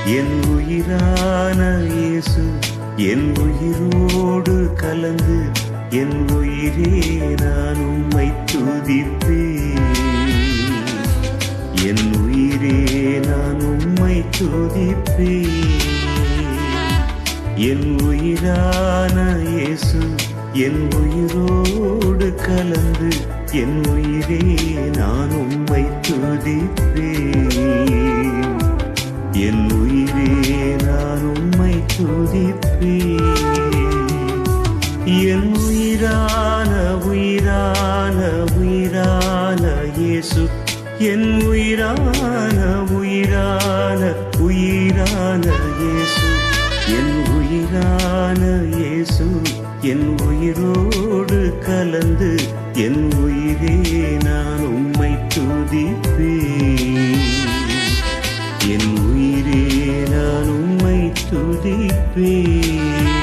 என் உயிரான இயேசு என் உயிரோடு கலந்து என் உயிரே நான் உம்மை துதிப்பேன். என் உயிரே நான் உம்மை துதிப்பேன். என் உயிரான இயேசு என் உயிரோடு கலந்து என் உயிரே நான் உம்மை துதிப்பேன். என் உயிரே நான் உம்மை துதிப்பேன். என் உயிரான உயிரான உயிரான இயேசு என் உயிரான உயிரான உயிரான இயேசு என் உயிரான இயேசு என் உயிரோடு கலந்து என் உயிரே நான் உம்மை துதிப்பேன். என் உயிரே நான் உம்மை துதிப்பேன்.